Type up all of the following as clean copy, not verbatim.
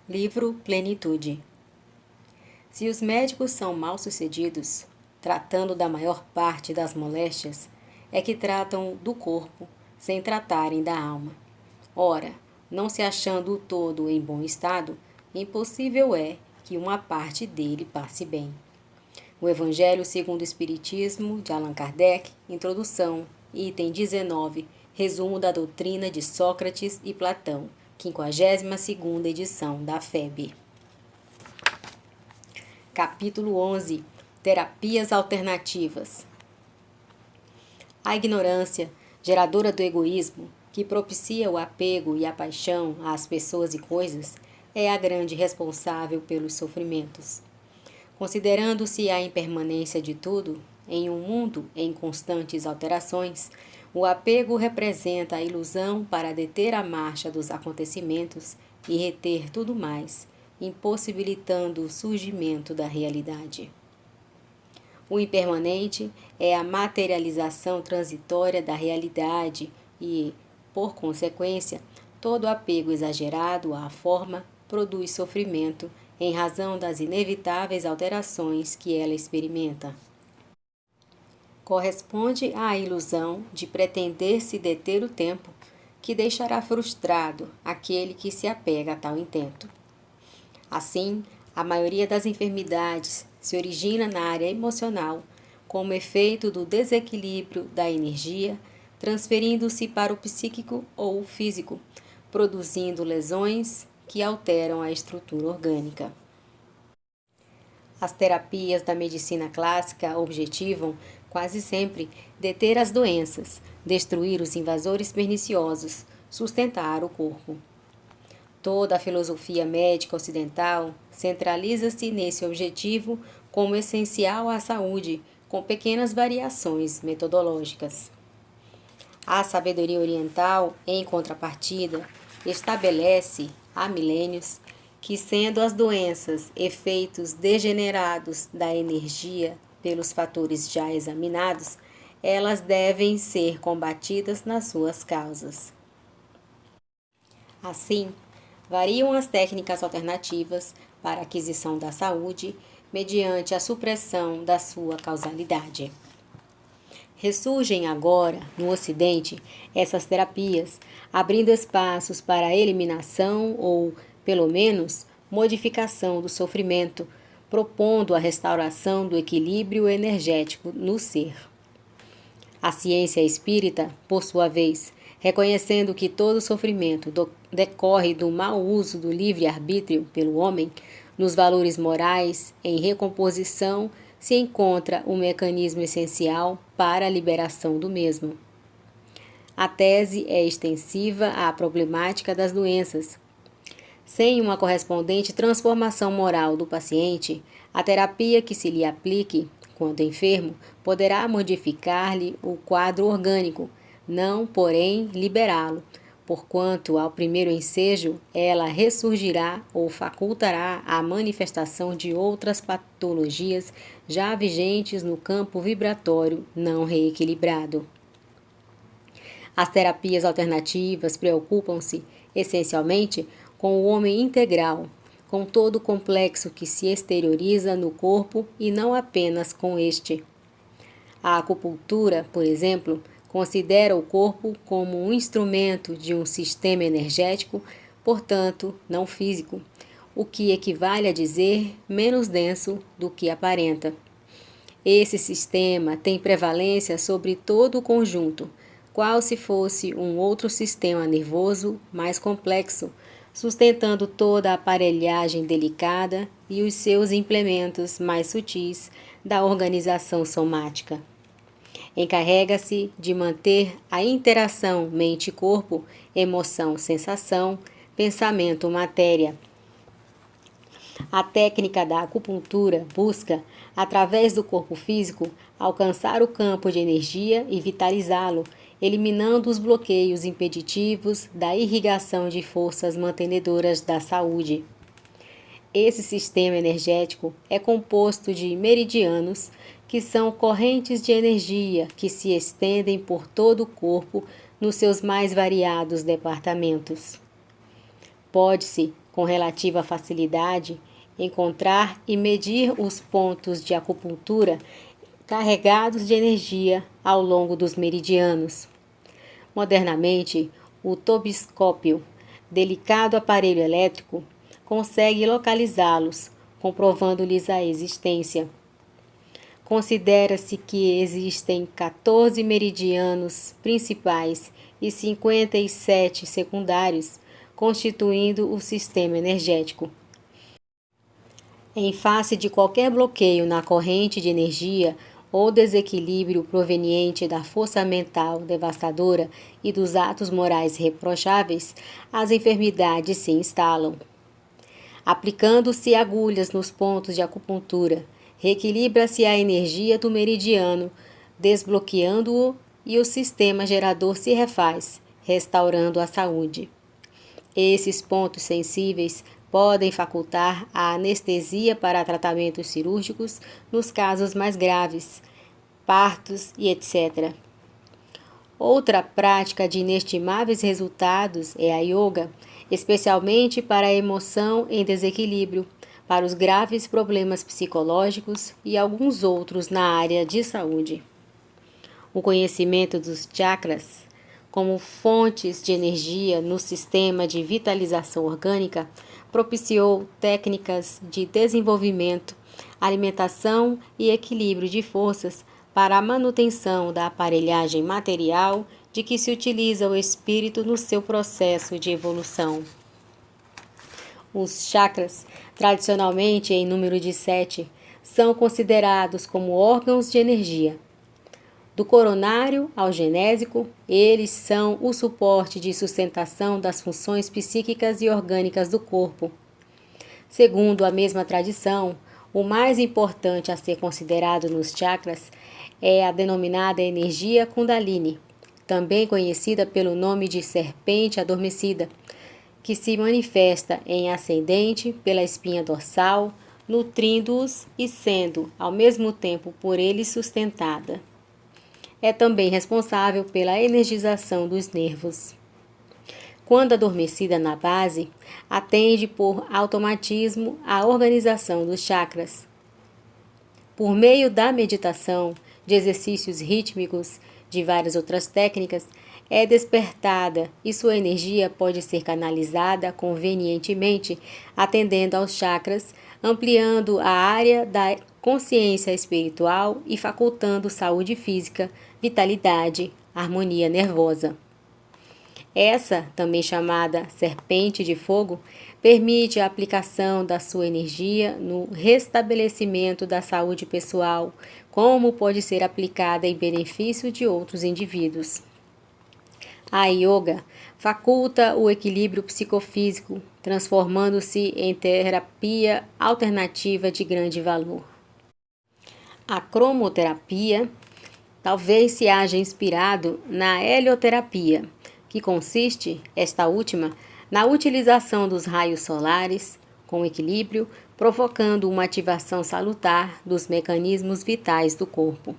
Livro Plenitude. Se os médicos são mal-sucedidos, tratando da maior parte das moléstias, é que tratam do corpo, sem tratarem da alma. Ora, não se achando o todo em bom estado, impossível é que uma parte dele passe bem. O Evangelho segundo o Espiritismo, de Allan Kardec, Introdução, item 19, resumo da doutrina de Sócrates e Platão, 52ª edição da FEB. Capítulo 11. Terapias alternativas. A ignorância, geradora do egoísmo, que propicia o apego e a paixão às pessoas e coisas, é a grande responsável pelos sofrimentos. Considerando-se a impermanência de tudo, em um mundo em constantes alterações, o apego representa a ilusão para deter a marcha dos acontecimentos e reter tudo mais, impossibilitando o surgimento da realidade. O impermanente é a materialização transitória da realidade e, por consequência, todo apego exagerado à forma produz sofrimento em razão das inevitáveis alterações que ela experimenta. Corresponde à ilusão de pretender-se deter o tempo, que deixará frustrado aquele que se apega a tal intento. Assim, a maioria das enfermidades se origina na área emocional, como efeito do desequilíbrio da energia, transferindo-se para o psíquico ou o físico, produzindo lesões que alteram a estrutura orgânica. As terapias da medicina clássica objetivam, quase sempre, deter as doenças, destruir os invasores perniciosos, sustentar o corpo. Toda a filosofia médica ocidental centraliza-se nesse objetivo como essencial à saúde, com pequenas variações metodológicas. A sabedoria oriental, em contrapartida, estabelece, há milênios, que sendo as doenças efeitos degenerados da energia pelos fatores já examinados, elas devem ser combatidas nas suas causas. Assim, variam as técnicas alternativas para a aquisição da saúde mediante a supressão da sua causalidade. Ressurgem agora, no Ocidente, essas terapias, abrindo espaços para a eliminação ou, pelo menos, modificação do sofrimento, propondo a restauração do equilíbrio energético no ser. A ciência espírita, por sua vez, reconhecendo que todo sofrimento decorre do mau uso do livre-arbítrio pelo homem, nos valores morais, em recomposição, se encontra o mecanismo essencial para a liberação do mesmo. A tese é extensiva à problemática das doenças. Sem uma correspondente transformação moral do paciente, a terapia que se lhe aplique, quando enfermo, poderá modificar-lhe o quadro orgânico, não, porém, liberá-lo, porquanto, ao primeiro ensejo, ela ressurgirá ou facultará a manifestação de outras patologias já vigentes no campo vibratório não reequilibrado. As terapias alternativas preocupam-se, essencialmente, com o homem integral, com todo o complexo que se exterioriza no corpo e não apenas com este. A acupuntura, por exemplo, considera o corpo como um instrumento de um sistema energético, portanto, não físico, o que equivale a dizer menos denso do que aparenta. Esse sistema tem prevalência sobre todo o conjunto, qual se fosse um outro sistema nervoso mais complexo, sustentando toda a aparelhagem delicada e os seus implementos mais sutis da organização somática. Encarrega-se de manter a interação mente-corpo, emoção-sensação, pensamento-matéria. A técnica da acupuntura busca, através do corpo físico, alcançar o campo de energia e vitalizá-lo, eliminando os bloqueios impeditivos da irrigação de forças mantenedoras da saúde. Esse sistema energético é composto de meridianos, que são correntes de energia que se estendem por todo o corpo nos seus mais variados departamentos. Pode-se, com relativa facilidade, encontrar e medir os pontos de acupuntura carregados de energia ao longo dos meridianos. Modernamente, o tobiscópio, delicado aparelho elétrico, consegue localizá-los, comprovando-lhes a existência. Considera-se que existem 14 meridianos principais e 57 secundários, constituindo o sistema energético. Em face de qualquer bloqueio na corrente de energia ou desequilíbrio proveniente da força mental devastadora e dos atos morais reprocháveis, as enfermidades se instalam. Aplicando-se agulhas nos pontos de acupuntura, reequilibra-se a energia do meridiano, desbloqueando-o, e o sistema gerador se refaz, restaurando a saúde. Esses pontos sensíveis podem facultar a anestesia para tratamentos cirúrgicos nos casos mais graves, partos e etc. Outra prática de inestimáveis resultados é a yoga, especialmente para a emoção em desequilíbrio, para os graves problemas psicológicos e alguns outros na área de saúde. O conhecimento dos chakras como fontes de energia no sistema de vitalização orgânica propiciou técnicas de desenvolvimento, alimentação e equilíbrio de forças para a manutenção da aparelhagem material de que se utiliza o espírito no seu processo de evolução. Os chakras, tradicionalmente em número de 7, são considerados como órgãos de energia. Do coronário ao genésico, eles são o suporte de sustentação das funções psíquicas e orgânicas do corpo. Segundo a mesma tradição, o mais importante a ser considerado nos chakras é a denominada energia Kundalini, também conhecida pelo nome de serpente adormecida, que se manifesta em ascendente pela espinha dorsal, nutrindo-os e sendo, ao mesmo tempo, por eles sustentada. É também responsável pela energização dos nervos. Quando adormecida na base, atende por automatismo à organização dos chakras. Por meio da meditação, de exercícios rítmicos, de várias outras técnicas, é despertada e sua energia pode ser canalizada convenientemente, atendendo aos chakras, ampliando a área da consciência espiritual e facultando saúde física, vitalidade, harmonia nervosa. Essa, também chamada serpente de fogo, permite a aplicação da sua energia no restabelecimento da saúde pessoal, como pode ser aplicada em benefício de outros indivíduos. A yoga faculta o equilíbrio psicofísico, transformando-se em terapia alternativa de grande valor. A cromoterapia talvez se haja inspirado na helioterapia, que consiste, esta última, na utilização dos raios solares, com equilíbrio, provocando uma ativação salutar dos mecanismos vitais do corpo.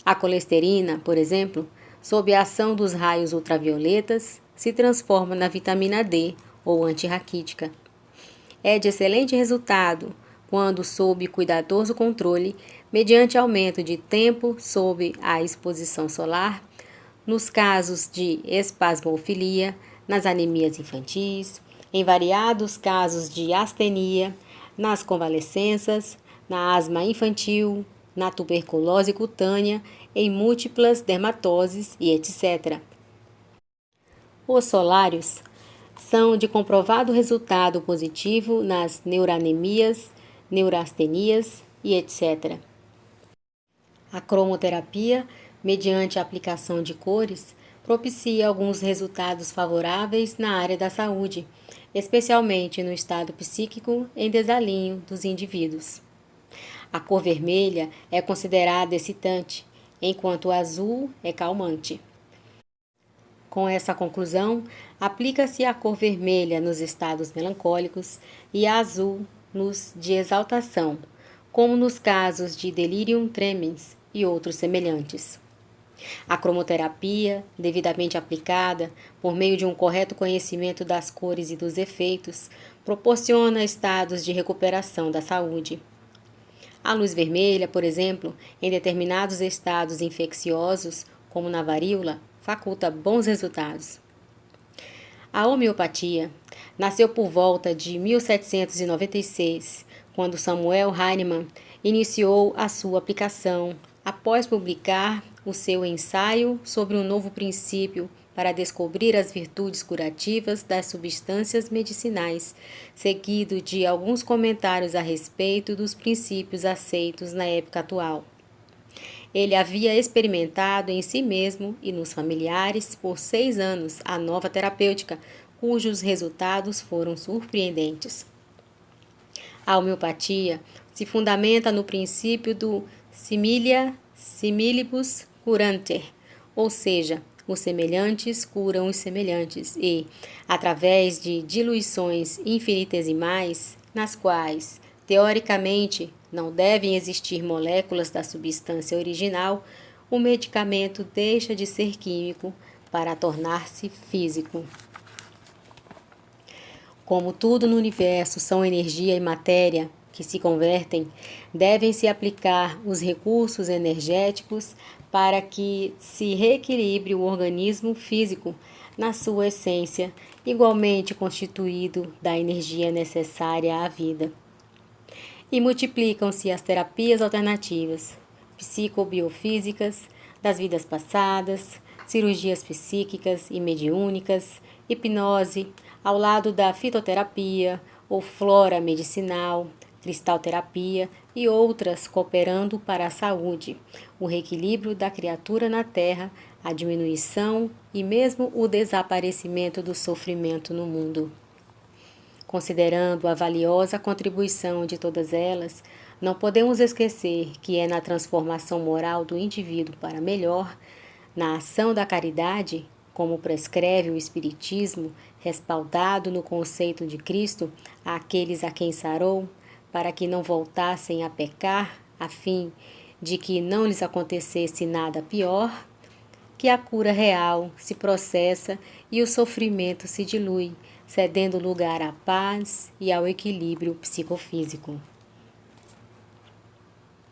A colesterina, por exemplo, sob a ação dos raios ultravioletas, se transforma na vitamina D ou antirraquítica. É de excelente resultado quando sob cuidadoso controle, mediante aumento de tempo sob a exposição solar, nos casos de espasmofilia, nas anemias infantis, em variados casos de astenia, nas convalescenças, na asma infantil, na tuberculose cutânea, em múltiplas dermatoses e etc. Os solários são de comprovado resultado positivo nas neuranemias, neurastenias e etc. A cromoterapia, mediante a aplicação de cores, propicia alguns resultados favoráveis na área da saúde, especialmente no estado psíquico em desalinho dos indivíduos. A cor vermelha é considerada excitante, enquanto o azul é calmante. Com essa conclusão, aplica-se a cor vermelha nos estados melancólicos e a azul nos de exaltação, como nos casos de delirium tremens e outros semelhantes. A cromoterapia, devidamente aplicada, por meio de um correto conhecimento das cores e dos efeitos, proporciona estados de recuperação da saúde. A luz vermelha, por exemplo, em determinados estados infecciosos, como na varíola, faculta bons resultados. A homeopatia nasceu por volta de 1796, quando Samuel Hahnemann iniciou a sua aplicação após publicar o seu ensaio sobre um novo princípio para descobrir as virtudes curativas das substâncias medicinais, seguido de alguns comentários a respeito dos princípios aceitos na época atual. Ele havia experimentado em si mesmo e nos familiares por 6 anos a nova terapêutica, cujos resultados foram surpreendentes. A homeopatia se fundamenta no princípio do similia similibus curanter, ou seja, os semelhantes curam os semelhantes e, através de diluições infinitesimais, nas quais, teoricamente, não devem existir moléculas da substância original, o medicamento deixa de ser químico para tornar-se físico. Como tudo no universo são energia e matéria que se convertem, devem-se aplicar os recursos energéticos para que se reequilibre o organismo físico na sua essência, igualmente constituído da energia necessária à vida. E multiplicam-se as terapias alternativas, psicobiofísicas, das vidas passadas, cirurgias psíquicas e mediúnicas, hipnose, ao lado da fitoterapia ou flora medicinal, cristalterapia e outras cooperando para a saúde, o reequilíbrio da criatura na Terra, a diminuição e mesmo o desaparecimento do sofrimento no mundo. Considerando a valiosa contribuição de todas elas, não podemos esquecer que é na transformação moral do indivíduo para melhor, na ação da caridade, como prescreve o Espiritismo, respaldado no conceito de Cristo, àqueles a quem sarou, para que não voltassem a pecar, a fim de que não lhes acontecesse nada pior, que a cura real se processa e o sofrimento se dilui, cedendo lugar à paz e ao equilíbrio psicofísico.